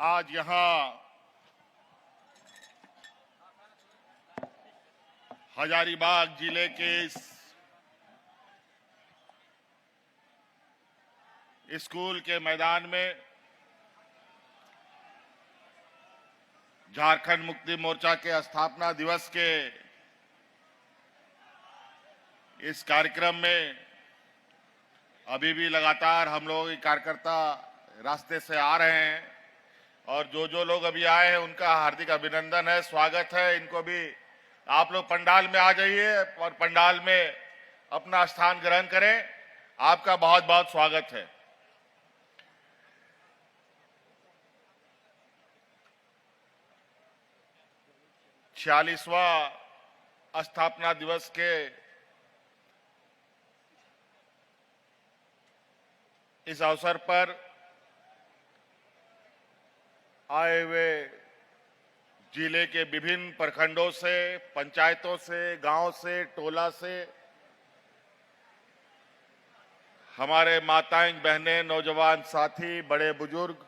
आज यहाँ हजारीबाग जिले के इस स्कूल के मैदान में झारखंड मुक्ति मोर्चा के स्थापना दिवस के इस कार्यक्रम में अभी भी लगातार हम लोग कार्यकर्ता रास्ते से आ रहे हैं और जो लोग अभी आए हैं उनका हार्दिक अभिनंदन है, स्वागत है। इनको भी आप लोग पंडाल में आ जाइए और पंडाल में अपना स्थान ग्रहण करें। आपका बहुत बहुत स्वागत है। छियालीसवां स्थापना दिवस के इस अवसर पर आए हुए जिले के विभिन्न प्रखंडों से, पंचायतों से, गांव से, टोला से हमारे माताएं, बहनें, नौजवान साथी, बड़े बुजुर्ग,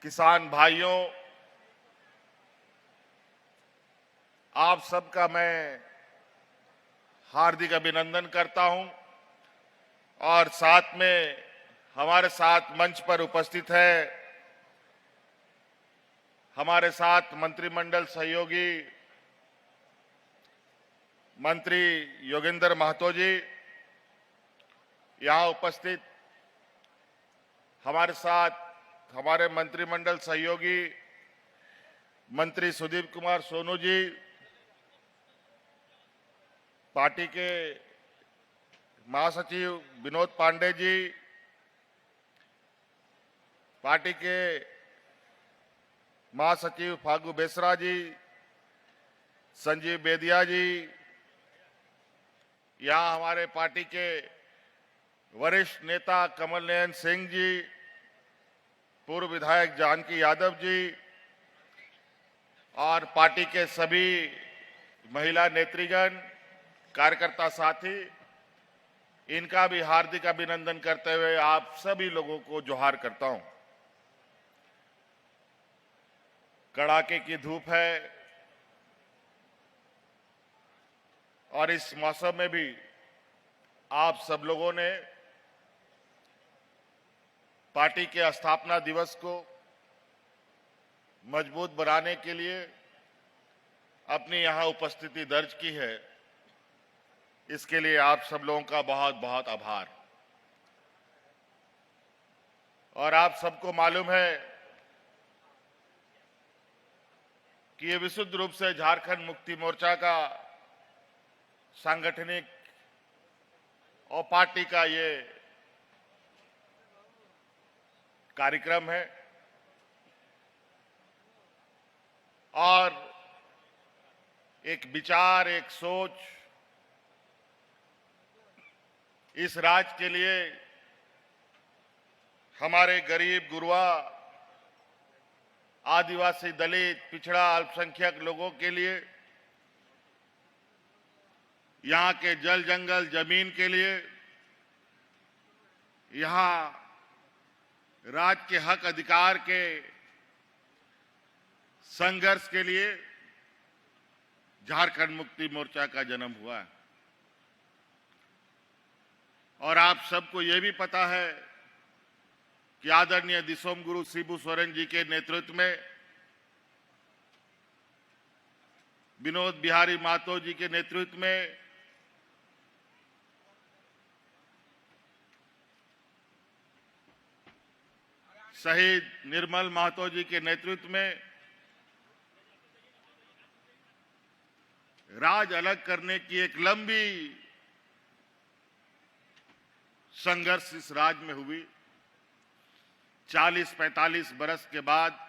किसान भाइयों, आप सबका मैं हार्दिक अभिनंदन करता हूं। और साथ में हमारे साथ मंच पर उपस्थित है हमारे साथ मंत्रिमंडल सहयोगी मंत्री योगेंद्र महतो जी, यहां उपस्थित हमारे साथ हमारे मंत्रिमंडल सहयोगी मंत्री सुदीप कुमार सोनू जी, पार्टी के महासचिव विनोद पांडे जी, पार्टी के महासचिव फागू बेसरा जी, संजीव बेदिया जी, यहां हमारे पार्टी के वरिष्ठ नेता कमल नयन सिंह जी, पूर्व विधायक जानकी यादव जी और पार्टी के सभी महिला नेतृगण, कार्यकर्ता साथी, इनका भी हार्दिक अभिनंदन करते हुए आप सभी लोगों को जोहार करता हूं। कड़ाके की धूप है और इस मौसम में भी आप सब लोगों ने पार्टी के स्थापना दिवस को मजबूत बनाने के लिए अपनी यहां उपस्थिति दर्ज की है। इसके लिए आप सब लोगों का बहुत बहुत आभार। और आप सबको मालूम है कि ये विशुद्ध रूप से झारखंड मुक्ति मोर्चा का सांगठनिक और पार्टी का ये कार्यक्रम है और एक विचार, एक सोच इस राज्य के लिए हमारे गरीब, गुरबा, आदिवासी, दलित, पिछड़ा, अल्पसंख्यक लोगों के लिए, यहां के जल, जंगल, जमीन के लिए, यहां राज्य के हक अधिकार के संघर्ष के लिए झारखंड मुक्ति मोर्चा का जन्म हुआ है। और आप सबको यह भी पता है कि आदरणीय दिसोम गुरु शिबू सोरेन जी के नेतृत्व में, विनोद बिहारी महतो जी के नेतृत्व में शहीद निर्मल महतो जी के नेतृत्व में राज अलग करने की एक लंबी संघर्ष इस राज्य में हुई। 40-45 बरस के बाद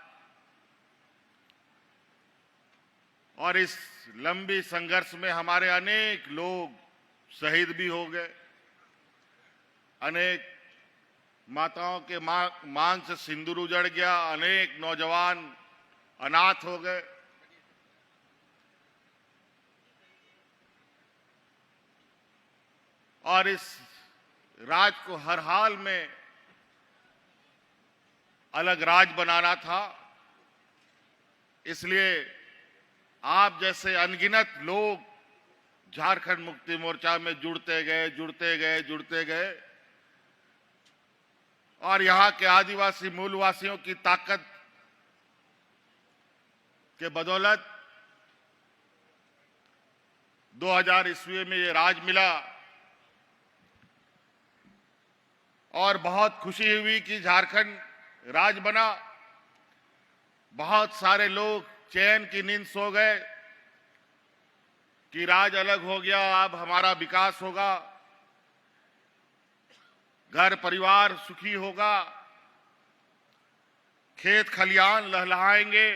और इस लंबी संघर्ष में हमारे अनेक लोग शहीद भी हो गए, अनेक माताओं के मांग से सिंदूर उजड़ गया, अनेक नौजवान अनाथ हो गए। और इस राज्य को हर हाल में अलग राज बनाना था। इसलिए आप जैसे अनगिनत लोग झारखंड मुक्ति मोर्चा में जुड़ते गए और यहाँ के आदिवासी मूलवासियों की ताकत के बदौलत 2000 ईस्वी में ये राज मिला और बहुत खुशी हुई कि झारखंड राज बना। बहुत सारे लोग चैन की नींद सो गए कि राज अलग हो गया, अब हमारा विकास होगा, घर परिवार सुखी होगा, खेत खलियान लहलहाएंगे।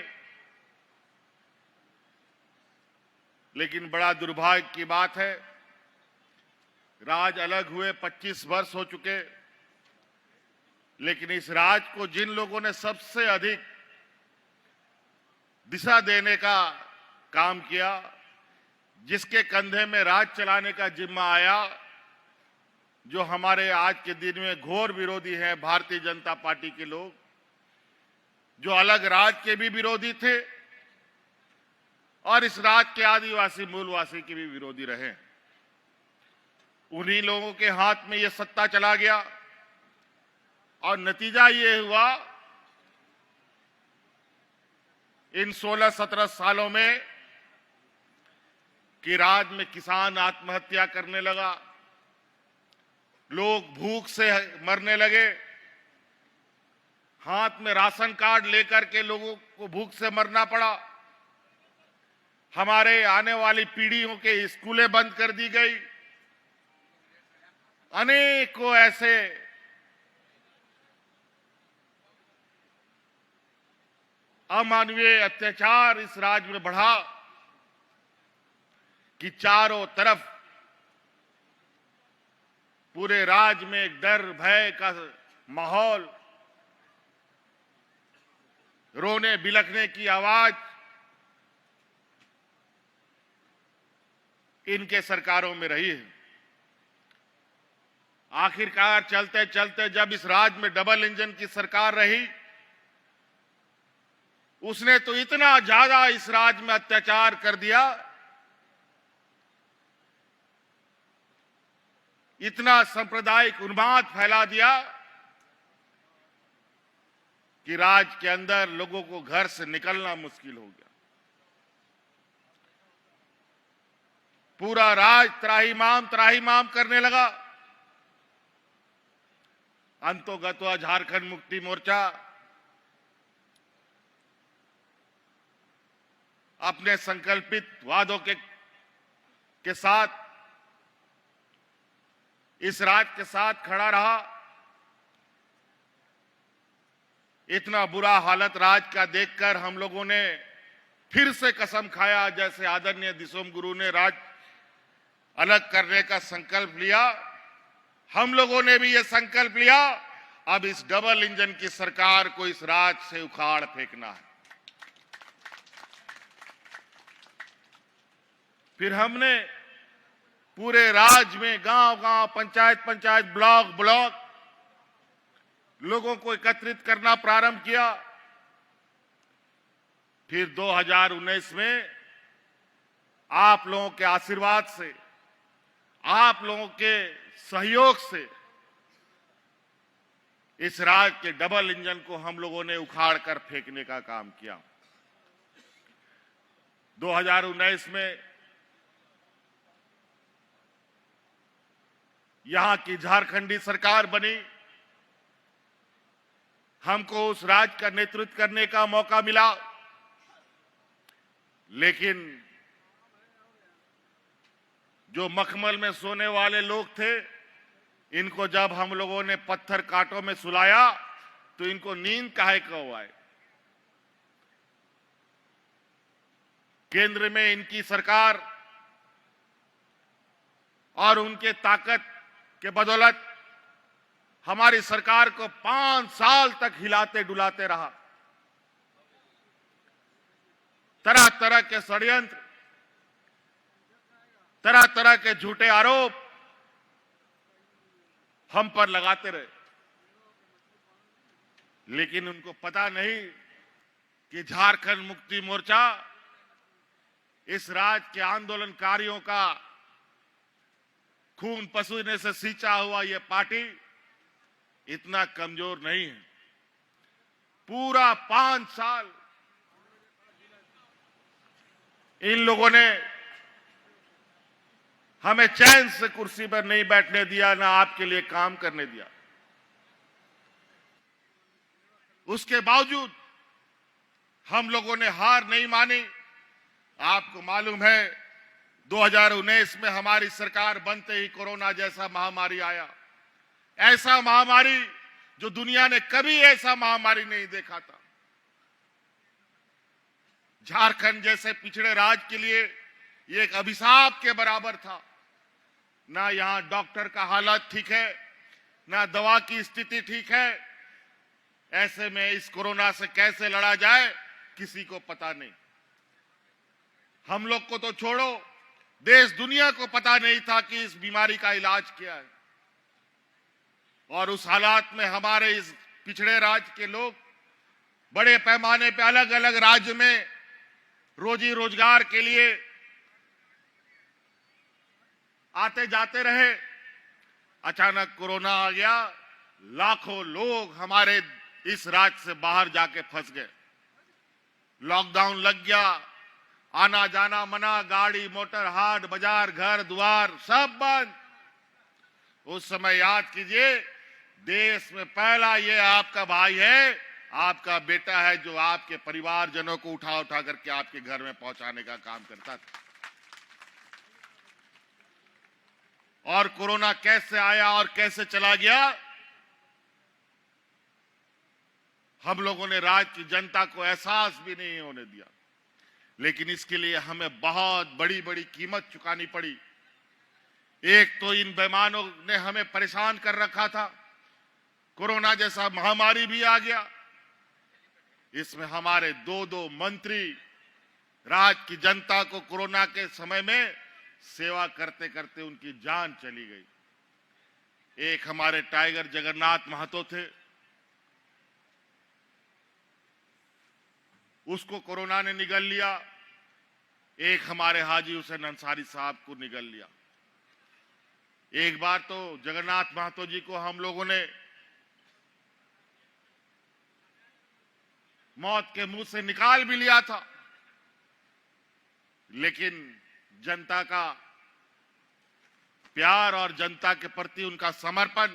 लेकिन बड़ा दुर्भाग्य की बात है, राज अलग हुए 25 वर्ष हो चुके, लेकिन इस राज को जिन लोगों ने सबसे अधिक दिशा देने का काम किया, जिसके कंधे में राज चलाने का जिम्मा आया, जो हमारे आज के दिन में घोर विरोधी हैं भारतीय जनता पार्टी के लोग, जो अलग राज के भी विरोधी थे और इस राज के आदिवासी मूलवासी के भी विरोधी रहे, उन्हीं लोगों के हाथ में ये सत्ता चला गया और नतीजा ये हुआ इन 16-17 सालों में कि राज्य में किसान आत्महत्या करने लगा, लोग भूख से मरने लगे, हाथ में राशन कार्ड लेकर के लोगों को भूख से मरना पड़ा, हमारे आने वाली पीढ़ियों के स्कूलें बंद कर दी गई, अनेकों ऐसे अमानवीय अत्याचार इस राज्य में बढ़ा कि चारों तरफ पूरे राज्य में एक डर भय का माहौल, रोने बिलखने की आवाज इनके सरकारों में रही है। आखिरकार चलते चलते जब इस राज्य में डबल इंजन की सरकार रही, उसने तो इतना ज्यादा इस राज्य में अत्याचार कर दिया, इतना सांप्रदायिक उन्माद फैला दिया कि राज्य के अंदर लोगों को घर से निकलना मुश्किल हो गया। पूरा राज्य त्राहिमाम करने लगा। अंतोगत्वा झारखंड मुक्ति मोर्चा अपने संकल्पित वादों के साथ इस राज्य के साथ खड़ा रहा। इतना बुरा हालत राज्य का देखकर हम लोगों ने फिर से कसम खाया, जैसे आदरणीय दिसोम गुरु ने राज्य अलग करने का संकल्प लिया, हम लोगों ने भी ये संकल्प लिया, अब इस डबल इंजन की सरकार को इस राज्य से उखाड़ फेंकना है। फिर हमने पूरे राज्य में गांव-गांव, पंचायत, ब्लॉक लोगों को एकत्रित करना प्रारंभ किया। फिर 2019 में आप लोगों के आशीर्वाद से, आप लोगों के सहयोग से इस राज्य के डबल इंजन को हम लोगों ने उखाड़ कर फेंकने का काम किया। 2019 में यहां की झारखंडी सरकार बनी, हमको उस राज्य का नेतृत्व करने का मौका मिला, लेकिन जो मखमल में सोने वाले लोग थे, इनको जब हम लोगों ने पत्थर कांटों में सुलाया तो इनको नींद काहे को आए। केंद्र में इनकी सरकार और उनके ताकत के बदौलत हमारी सरकार को 5 साल तक हिलाते डुलाते रहा। तरह तरह के षड्यंत्र, तरह तरह के झूठे आरोप हम पर लगाते रहे। लेकिन उनको पता नहीं कि झारखंड मुक्ति मोर्चा इस राज्य के आंदोलनकारियों का खून पसीने से सींचा हुआ ये पार्टी इतना कमजोर नहीं है। पूरा 5 साल इन लोगों ने हमें चैन से कुर्सी पर नहीं बैठने दिया, ना आपके लिए काम करने दिया। उसके बावजूद हम लोगों ने हार नहीं मानी। आपको मालूम है 2019 में हमारी सरकार बनते ही कोरोना जैसा महामारी आया। ऐसा महामारी जो दुनिया ने कभी ऐसा महामारी नहीं देखा था। झारखंड जैसे पिछड़े राज्य के लिए ये एक अभिशाप के बराबर था। ना यहां डॉक्टर का हालत ठीक है, ना दवा की स्थिति ठीक है। ऐसे में इस कोरोना से कैसे लड़ा जाए किसी को पता नहीं। हम लोग को तो छोड़ो, देश दुनिया को पता नहीं था कि इस बीमारी का इलाज क्या है। और उस हालात में हमारे इस पिछड़े राज्य के लोग बड़े पैमाने पे अलग अलग राज्य में रोजी रोजगार के लिए आते जाते रहे। अचानक कोरोना आ गया, लाखों लोग हमारे इस राज्य से बाहर जाके फंस गए। लॉकडाउन लग गया, आना जाना मना, गाड़ी मोटर हाट बाजार घर द्वार सब बंद। उस समय याद कीजिए, देश में पहला ये आपका भाई है, आपका बेटा है, जो आपके परिवारजनों को उठा उठा करके आपके घर में पहुंचाने का काम करता था। और कोरोना कैसे आया और कैसे चला गया, हम लोगों ने राज्य की जनता को एहसास भी नहीं होने दिया। लेकिन इसके लिए हमें बहुत बड़ी बड़ी कीमत चुकानी पड़ी। एक तो इन बेईमानों ने हमें परेशान कर रखा था, कोरोना जैसा महामारी भी आ गया। इसमें हमारे दो मंत्री राज्य की जनता को कोरोना के समय में सेवा करते करते उनकी जान चली गई। एक हमारे टाइगर जगन्नाथ महतो थे, उसको कोरोना ने निगल लिया। एक हमारे हाजी हुसैन अंसारी साहब को निगल लिया। एक बार तो जगन्नाथ महतो जी को हम लोगों ने मौत के मुंह से निकाल भी लिया था, लेकिन जनता का प्यार और जनता के प्रति उनका समर्पण,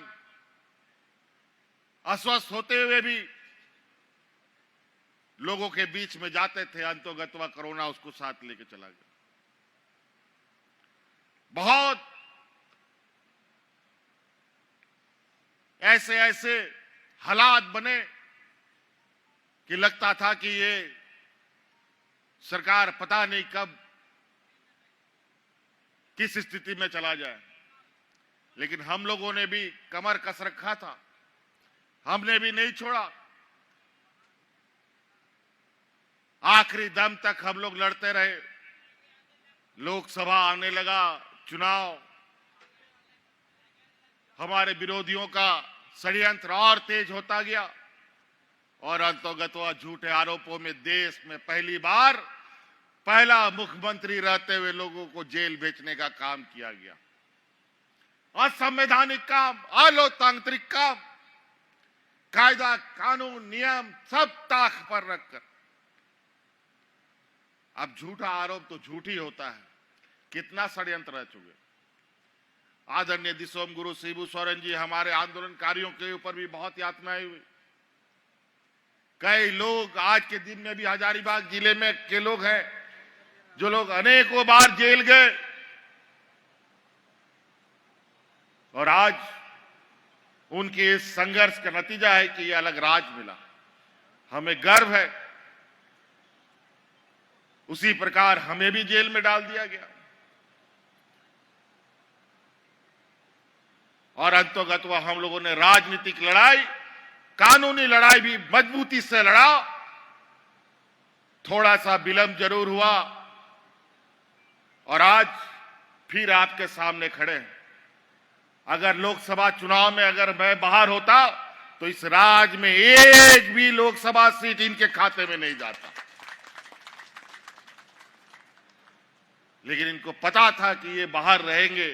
अस्वस्थ होते हुए भी लोगों के बीच में जाते थे। अंतोगत्वा कोरोना उसको साथ लेके चला गया। बहुत ऐसे ऐसे हालात बने कि लगता था कि ये सरकार पता नहीं कब किस स्थिति में चला जाए। लेकिन हम लोगों ने भी कमर कस रखा था, हमने भी नहीं छोड़ा। आखिरी दम तक हम लोग लड़ते रहे। लोकसभा आने लगा, चुनाव, हमारे विरोधियों का षड्यंत्र और तेज होता गया और अंतोगत्वा झूठे आरोपों में देश में पहली बार पहला मुख्यमंत्री रहते हुए लोगों को जेल भेजने का काम किया गया। असंवैधानिक काम, अलोकतांत्रिक काम, कायदा कानून नियम सब ताक पर रखकर। अब झूठा आरोप तो झूठ ही होता है, कितना षड्यंत्र रह चुके। आदरणीय दिसोम गुरु शिबू सोरेन जी, हमारे आंदोलनकारियों के ऊपर भी बहुत यातनाएं हुई। कई लोग आज के दिन में भी हजारीबाग जिले में के लोग हैं जो लोग अनेकों बार जेल गए और आज उनके इस संघर्ष का नतीजा है कि ये अलग राज मिला। हमें गर्व है। उसी प्रकार हमें भी जेल में डाल दिया गया और अंतोगत्वा हम लोगों ने राजनीतिक लड़ाई, कानूनी लड़ाई भी मजबूती से लड़ा। थोड़ा सा विलंब जरूर हुआ और आज फिर आपके सामने खड़े हैं। अगर लोकसभा चुनाव में अगर मैं बाहर होता तो इस राज्य में एक भी लोकसभा सीट इनके खाते में नहीं जाता। लेकिन इनको पता था कि ये बाहर रहेंगे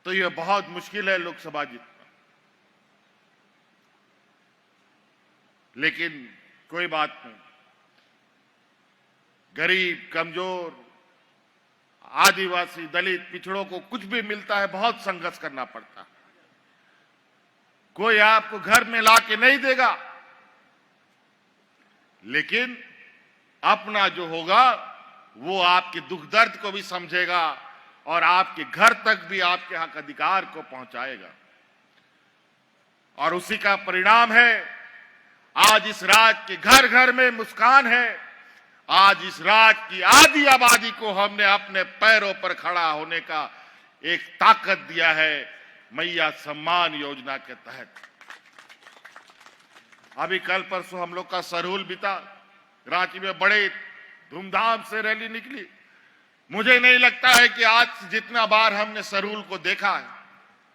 तो ये बहुत मुश्किल है लोकसभा जीतना। लेकिन कोई बात नहीं, गरीब, कमजोर, आदिवासी, दलित, पिछड़ों को कुछ भी मिलता है बहुत संघर्ष करना पड़ता है। कोई आपको घर में लाके नहीं देगा, लेकिन अपना जो होगा वो आपके दुख दर्द को भी समझेगा और आपके घर तक भी आपके हक अधिकार को पहुंचाएगा। और उसी का परिणाम है आज इस राज्य के घर घर में मुस्कान है। आज इस राज्य की आधी आबादी को हमने अपने पैरों पर खड़ा होने का एक ताकत दिया है मैया सम्मान योजना के तहत। अभी कल परसों हम लोग का सरहुल बीता, रांची में बड़े धूमधाम से रैली निकली। मुझे नहीं लगता है कि आज जितना बार हमने सरहुल को देखा है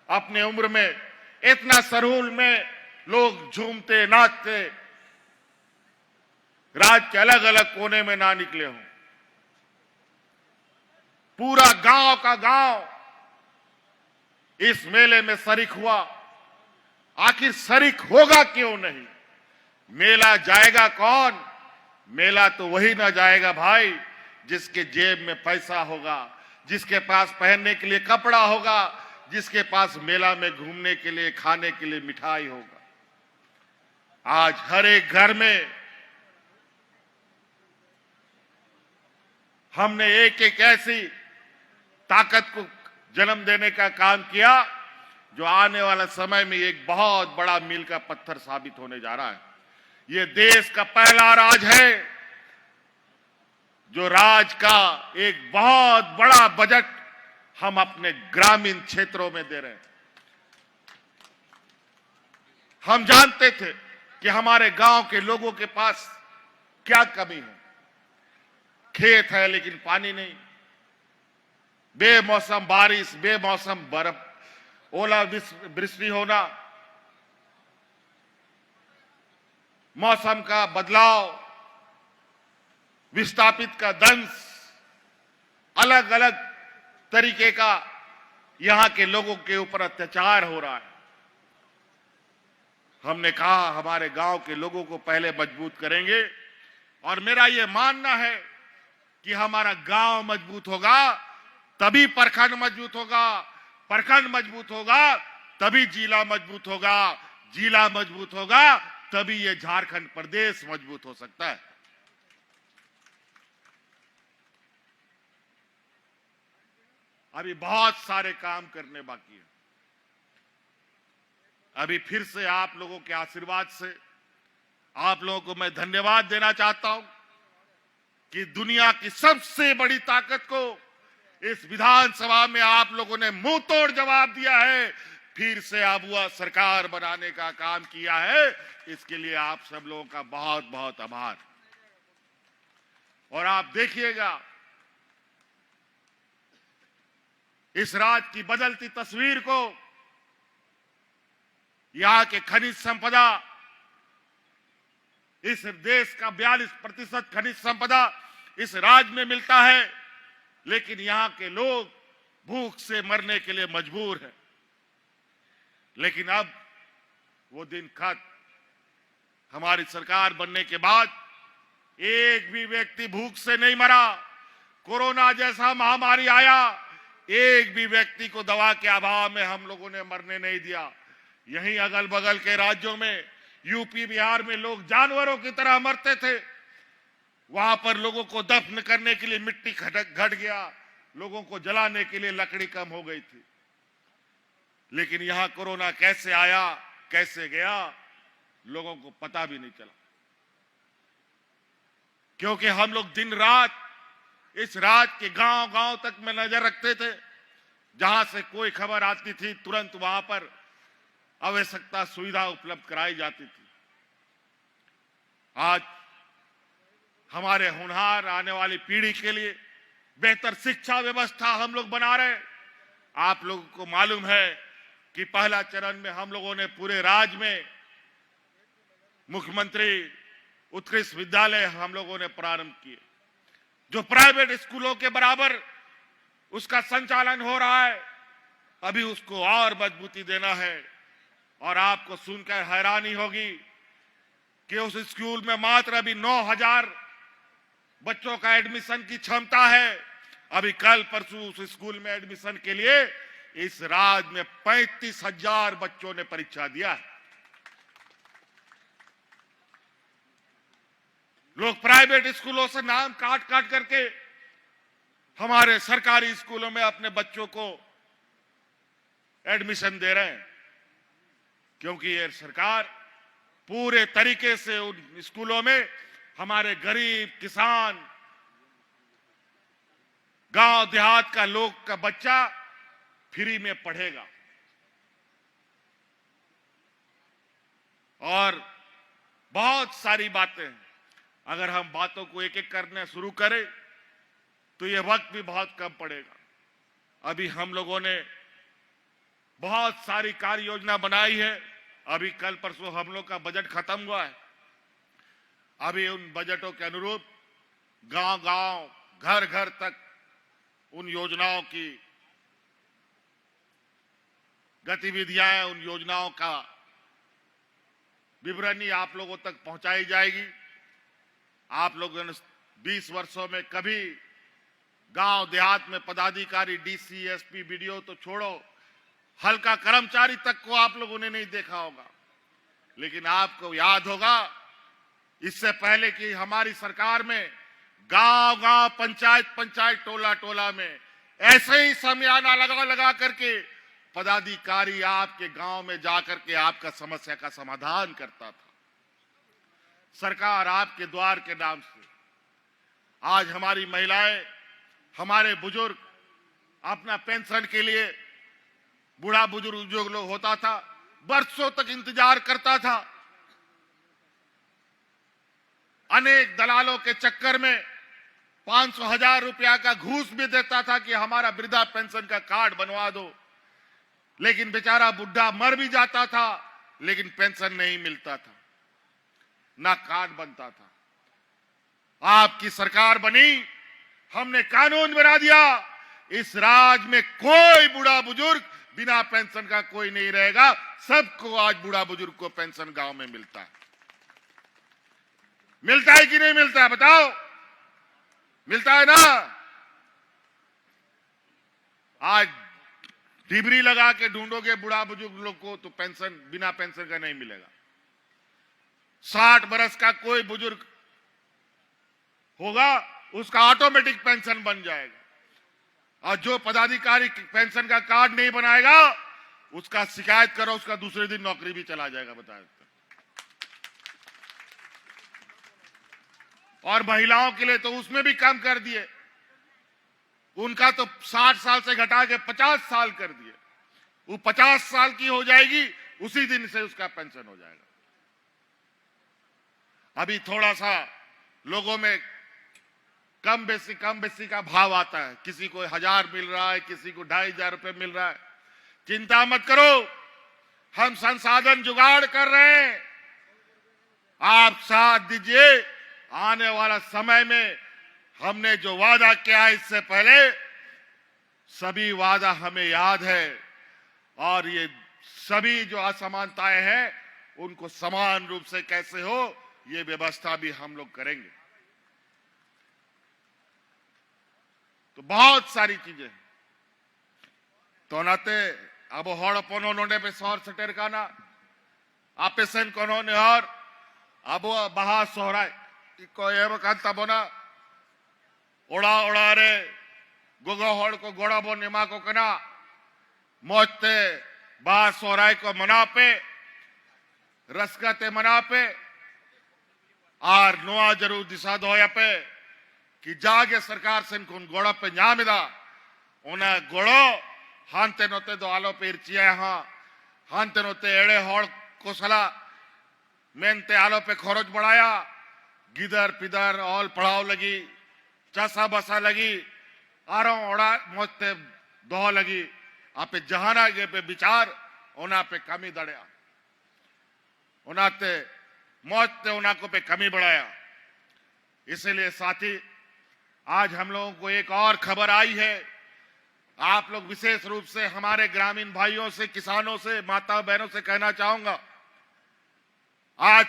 अपने उम्र में, इतना सरहुल में लोग झूमते नाचते राज्य के अलग अलग कोने में ना निकले हों। पूरा गांव का गांव इस मेले में शरीक हुआ। आखिर शरीक होगा क्यों नहीं? मेला जाएगा कौन? मेला तो वही ना जाएगा भाई जिसके जेब में पैसा होगा, जिसके पास पहनने के लिए कपड़ा होगा, जिसके पास मेला में घूमने के लिए, खाने के लिए मिठाई होगा। आज हर एक घर में हमने एक एक ऐसी ताकत को जन्म देने का काम किया जो आने वाला समय में एक बहुत बड़ा मील का पत्थर साबित होने जा रहा है। ये देश का पहला राज है जो राज्य का एक बहुत बड़ा बजट हम अपने ग्रामीण क्षेत्रों में दे रहे हैं। हम जानते थे कि हमारे गांव के लोगों के पास क्या कमी है। खेत है लेकिन पानी नहीं, बेमौसम बारिश, बेमौसम बर्फ, ओलावृष्टि होना, मौसम का बदलाव, विस्थापित का दंश, अलग अलग तरीके का यहां के लोगों के ऊपर अत्याचार हो रहा है। हमने कहा हमारे गांव के लोगों को पहले मजबूत करेंगे और मेरा यह मानना है कि हमारा गांव मजबूत होगा तभी प्रखंड मजबूत होगा, प्रखंड मजबूत होगा तभी जिला मजबूत होगा, जिला मजबूत होगा तभी ये झारखंड प्रदेश मजबूत हो सकता है। अभी बहुत सारे काम करने बाकी है। अभी फिर से आप लोगों के आशीर्वाद से आप लोगों को मैं धन्यवाद देना चाहता हूं कि दुनिया की सबसे बड़ी ताकत को इस विधानसभा में आप लोगों ने मुंह तोड़ जवाब दिया है, फिर से आबुआ सरकार बनाने का काम किया है। इसके लिए आप सब लोगों का बहुत बहुत आभार। और आप देखिएगा इस राज्य की बदलती तस्वीर को, यहां के खनिज संपदा, इस देश का 42% खनिज संपदा इस राज्य में मिलता है, लेकिन यहां के लोग भूख से मरने के लिए मजबूर हैं। लेकिन अब वो दिन खत्म। हमारी सरकार बनने के बाद एक भी व्यक्ति भूख से नहीं मरा। कोरोना जैसा महामारी आया, एक भी व्यक्ति को दवा के अभाव में हम लोगों ने मरने नहीं दिया। यहीं अगल बगल के राज्यों में, यूपी बिहार में लोग जानवरों की तरह मरते थे। वहां पर लोगों को दफन करने के लिए मिट्टी घट गया, लोगों को जलाने के लिए लकड़ी कम हो गई थी। लेकिन यहां कोरोना कैसे आया, कैसे गया, लोगों को पता भी नहीं चला, क्योंकि हम लोग दिन रात इस राज्य के गांव गांव तक में नजर रखते थे। जहां से कोई खबर आती थी तुरंत वहां पर आवश्यकता सुविधा उपलब्ध कराई जाती थी। आज हमारे होनहार आने वाली पीढ़ी के लिए बेहतर शिक्षा व्यवस्था हम लोग बना रहे हैं। आप लोगों को मालूम है कि पहला चरण में हम लोगों ने पूरे राज्य में मुख्यमंत्री उत्कृष्ट विद्यालय हम लोगों ने प्रारंभ किए, जो प्राइवेट स्कूलों के बराबर उसका संचालन हो रहा है। अभी उसको और मजबूती देना है। और आपको सुनकर हैरानी होगी कि उस स्कूल में मात्र अभी 9,000 बच्चों का एडमिशन की क्षमता है। अभी कल परसों उस स्कूल में एडमिशन के लिए इस राज्य में 35,000 बच्चों ने परीक्षा दिया है। लोग प्राइवेट स्कूलों से नाम काट काट करके हमारे सरकारी स्कूलों में अपने बच्चों को एडमिशन दे रहे हैं, क्योंकि ये सरकार पूरे तरीके से उन स्कूलों में हमारे गरीब किसान, गांव देहात का लोग का बच्चा फ्री में पढ़ेगा। और बहुत सारी बातें हैं, अगर हम बातों को एक एक करने शुरू करें तो ये वक्त भी बहुत कम पड़ेगा। अभी हम लोगों ने बहुत सारी कार्य योजना बनाई है। अभी कल परसों हम लोग का बजट खत्म हुआ है। अभी उन बजटों के अनुरूप गांव-गांव, घर-घर तक उन योजनाओं की गतिविधियां, उन योजनाओं का विवरणी आप लोगों तक पहुंचाई जाएगी। आप लोगों ने 20 वर्षों में कभी गांव देहात में पदाधिकारी, डीसी, एसपी, बीडीओ तो छोड़ो, हल्का कर्मचारी तक को आप लोगों ने नहीं देखा होगा। लेकिन आपको याद होगा इससे पहले कि हमारी सरकार में गांव-गांव, पंचायत, टोला में ऐसे ही समियाना लगा करके पदाधिकारी आपके गांव में जाकर के आपका समस्या का समाधान करता था। सरकार आपके द्वार के नाम से आज हमारी महिलाएं, हमारे बुजुर्ग अपना पेंशन के लिए, बूढ़ा बुजुर्ग जो लोग होता था बरसों तक इंतजार करता था। अनेक दलालों के चक्कर में 500,000 रुपया का घूस भी देता था कि हमारा वृद्धा पेंशन का कार्ड बनवा दो। लेकिन बेचारा बुढ़ा मर भी जाता था, लेकिन पेंशन नहीं मिलता था, ना कार्ड बनता था। आपकी सरकार बनी, हमने कानून बना दिया, इस राज्य में कोई बूढ़ा बुजुर्ग बिना पेंशन का कोई नहीं रहेगा। सबको आज बूढ़ा बुजुर्ग को पेंशन गांव में मिलता है। मिलता है कि नहीं मिलता है बताओ? मिलता है ना? आज डिबरी लगा के ढूंढोगे बूढ़ा बुजुर्ग लोग को तो पेंशन, बिना पेंशन का नहीं मिलेगा। 60 बरस का कोई बुजुर्ग होगा, उसका ऑटोमेटिक पेंशन बन जाएगा। और जो पदाधिकारी पेंशन का कार्ड नहीं बनाएगा, उसका शिकायत करो, उसका दूसरे दिन नौकरी भी चला जाएगा। बताए और महिलाओं के लिए तो उसमें भी कम कर दिए। उनका तो 60 साल से घटा के 50 साल कर दिए। वो 50 साल की हो जाएगी, उसी दिन से उसका पेंशन हो जाएगा। अभी थोड़ा सा लोगों में कम बेसी का भाव आता है। किसी को 1000 मिल रहा है, किसी को 2500 रुपए मिल रहा है। चिंता मत करो, हम संसाधन जुगाड़ कर रहे हैं। आप साथ दीजिए। आने वाला समय में हमने जो वादा किया है, इससे पहले सभी वादा हमें याद है। और ये सभी जो असमानताएं हैं, उनको समान रूप से कैसे हो, ये व्यवस्था भी हम लोग करेंगे। तो बहुत सारी चीजें तो नाते अब हड़ पनोने पे सौर सटेर का ना आपेसन कोनोने और अब बहा सोहराय को एव कांता बोना ओड़ा रे गोगो हड़ को गोड़ा बो निमा को कना मौजते बहा सोहराय को मना पे रसगते मना पे और नुआ जरूर दिशा दोया पे कि जागे सरकार से इनको गोड़ा पे न्यामिदा उन्हें गोड़ो हांते नोते दो आलो पे इर्चिया हाँ हांते नोते एड़े हड़ को सला मेंते आलो पे खरोच बढ़ाया गिदर पिदर ऑल पढ़ाओ लगी चासा बसा लगी आरों ओड़ा मोते दो लगी आपे जहाना गे पे विचार उना पे कमी दड़िया, उनाते मौत ते उना को पे कमी बढ़ाया। इसलिए साथी, आज हम लोगों को एक और खबर आई है। आप लोग विशेष रूप से हमारे ग्रामीण भाइयों से, किसानों से, माता बहनों से कहना चाहूंगा, आज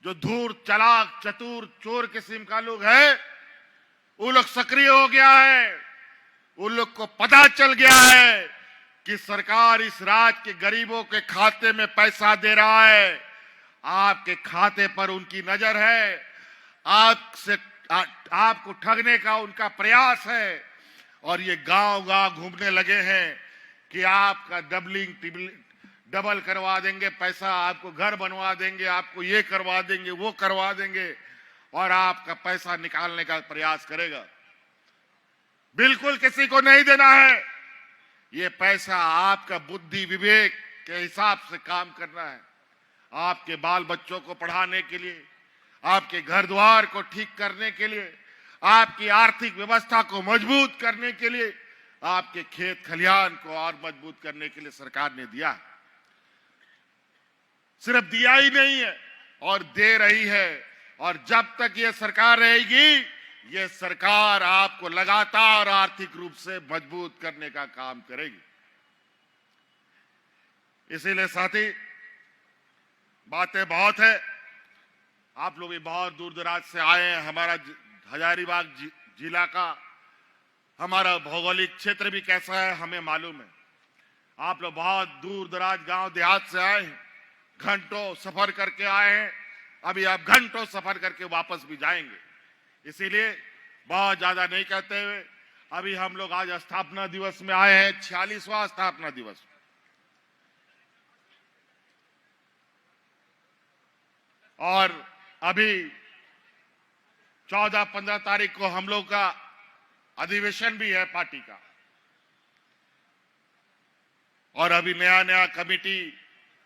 जो धूर्त, चालाक, चतुर, चोर किस्म का लोग है, वो लोग सक्रिय हो गया है। उन लोग को पता चल गया है कि सरकार इस राज्य के गरीबों के खाते में पैसा दे रहा है। आपके खाते पर उनकी नजर है, आपको ठगने का उनका प्रयास है, और ये गांव-गांव घूमने लगे हैं कि आपका डबल करवा देंगे पैसा, आपको घर बनवा देंगे, आपको ये करवा देंगे, वो करवा देंगे, और आपका पैसा निकालने का प्रयास करेगा। बिल्कुल किसी को नहीं देना है। ये पैसा आपका बुद्धि विवेक के हिसाब से काम करना है। आपके बाल बच्चों को पढ़ाने के लिए, आपके घर द्वार को ठीक करने के लिए, आपकी आर्थिक व्यवस्था को मजबूत करने के लिए, आपके खेत खलिहान को और मजबूत करने के लिए सरकार ने दिया है। सिर्फ दिया ही नहीं है, और दे रही है। और जब तक ये सरकार रहेगी, ये सरकार आपको लगातार आर्थिक रूप से मजबूत करने का काम करेगी। इसीलिए साथी, बातें बहुत है। आप लोग भी बहुत दूर दराज से आए हैं। हमारा हजारीबाग जिला का हमारा भौगोलिक क्षेत्र भी कैसा है हमें मालूम है। आप लोग बहुत दूर दराज गांव देहात से आए हैं, घंटों सफर करके आए हैं। अभी आप घंटों सफर करके वापस भी जाएंगे। इसीलिए बहुत ज्यादा नहीं कहते हुए, अभी हम लोग आज स्थापना दिवस में आए हैं, 46वां स्थापना दिवस। और अभी 14-15 तारीख को हम लोग का अधिवेशन भी है पार्टी का, और अभी नया नया कमेटी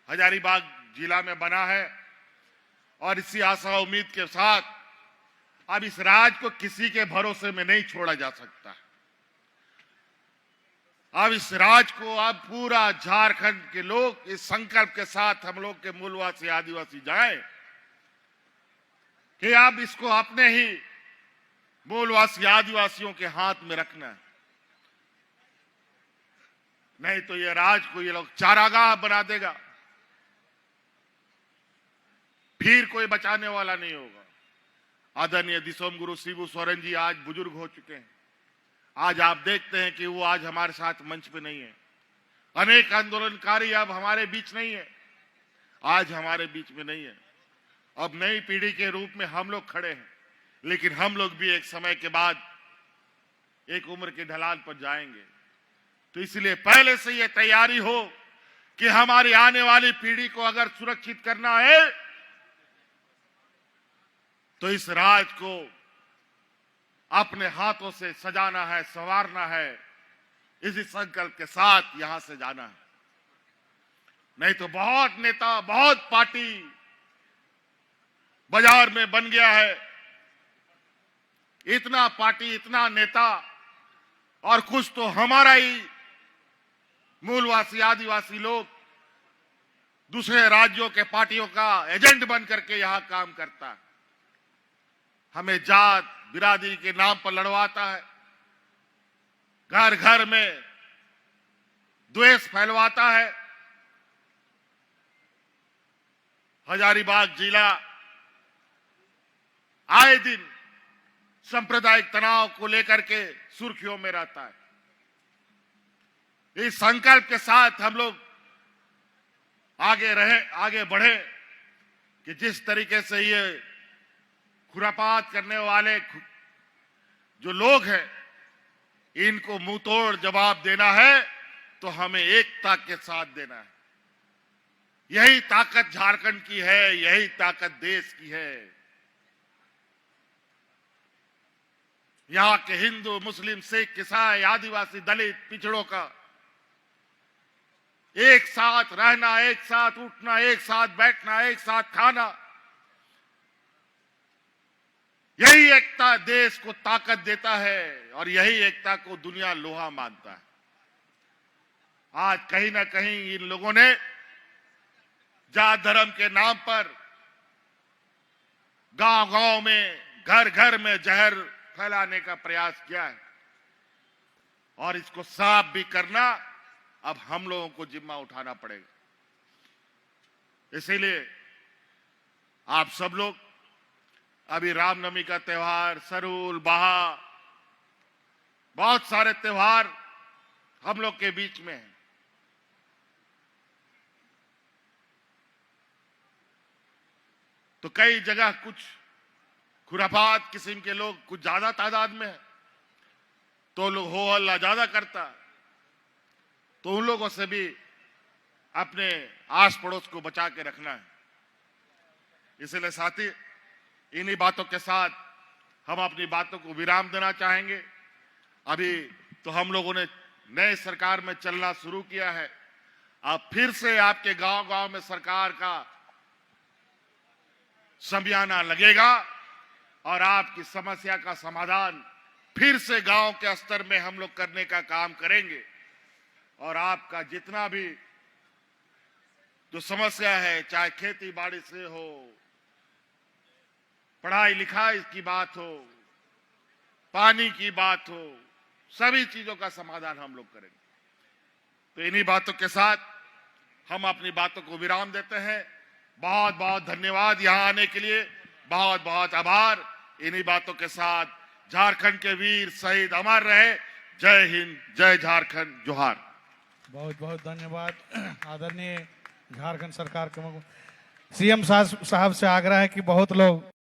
हजारीबाग जिला में बना है। और इसी आशा उम्मीद के साथ अब इस राज्य को किसी के भरोसे में नहीं छोड़ा जा सकता। अब इस राज्य को अब पूरा झारखंड के लोग इस संकल्प के साथ, हम लोग के मूलवासी आदिवासी जाएं कि अब इसको अपने ही मूलवासी आदिवासियों के हाथ में रखना है। नहीं तो ये राज्य को ये लोग चारागाह बना देगा, फिर कोई बचाने वाला नहीं होगा। आदरणीय दिसोम गुरु शिबू सोरेन जी आज बुजुर्ग हो चुके हैं। आज आप देखते हैं कि वो आज हमारे साथ मंच पे नहीं है। अनेक आंदोलनकारी अब हमारे बीच नहीं है, आज हमारे बीच में नहीं है। अब नई पीढ़ी के रूप में हम लोग खड़े हैं, लेकिन हम लोग भी एक समय के बाद एक उम्र के ढलान पर जाएंगे। तो इसलिए पहले से ये तैयारी हो कि हमारी आने वाली पीढ़ी को अगर सुरक्षित करना है तो इस राज्य को अपने हाथों से सजाना है, संवारना है। इसी संकल्प के साथ यहां से जाना है। नहीं तो बहुत नेता, बहुत पार्टी बाजार में बन गया है। इतना पार्टी, इतना नेता, और कुछ तो हमारा ही मूलवासी आदिवासी लोग दूसरे राज्यों के पार्टियों का एजेंट बन करके यहां काम करता है। हमें जात बिरादरी के नाम पर लड़वाता है, घर घर में द्वेष फैलवाता है। हजारीबाग जिला आए दिन सांप्रदायिक तनाव को लेकर के सुर्खियों में रहता है। इस संकल्प के साथ हम लोग आगे बढ़े कि जिस तरीके से ये खुरापात करने वाले जो लोग हैं, इनको मुंह तोड़ जवाब देना है तो हमें एकता के साथ देना है। यही ताकत झारखंड की है, यही ताकत देश की है। यहां के हिंदू, मुस्लिम, सिख, ईसाई, आदिवासी, दलित, पिछड़ों का एक साथ रहना, एक साथ उठना, एक साथ बैठना, एक साथ खाना, यही एकता देश को ताकत देता है, और यही एकता को दुनिया लोहा मानता है। आज कहीं ना कहीं इन लोगों ने जात धर्म के नाम पर गांव-गांव में, घर-घर में जहर फैलाने का प्रयास किया है और इसको साफ भी करना अब हम लोगों को जिम्मा उठाना पड़ेगा। इसीलिए आप सब लोग अभी रामनवमी का त्योहार, सरूल, बाहा, बहुत सारे त्योहार हम लोग के बीच में है। तो कई जगह कुछ खुराफात किस्म के लोग कुछ ज्यादा तादाद में है, तो लोग हो हल्ला ज्यादा करता, तो उन लोगों से भी अपने आस पड़ोस को बचा के रखना है। इसलिए साथी, इन्हीं बातों के साथ हम अपनी बातों को विराम देना चाहेंगे। अभी तो हम लोगों ने नए सरकार में चलना शुरू किया है। अब फिर से आपके गांव-गांव में सरकार का समियाना लगेगा और आपकी समस्या का समाधान फिर से गांव के स्तर में हम लोग करने का काम करेंगे। और आपका जितना भी जो समस्या है, चाहे खेती बाड़ी से हो, पढ़ाई लिखाई की बात हो, पानी की बात हो, सभी चीजों का समाधान हम लोग करेंगे। तो इन्हीं बातों के साथ हम अपनी बातों को विराम देते हैं। बहुत बहुत धन्यवाद यहाँ आने के लिए, बहुत बहुत आभार। इन्हीं बातों के साथ झारखंड के वीर शहीद अमर रहे। जय हिंद, जय झारखंड, जोहार। बहुत बहुत धन्यवाद। आदरणीय झारखंड सरकार के सीएम साहब से आग्रह है कि बहुत लोग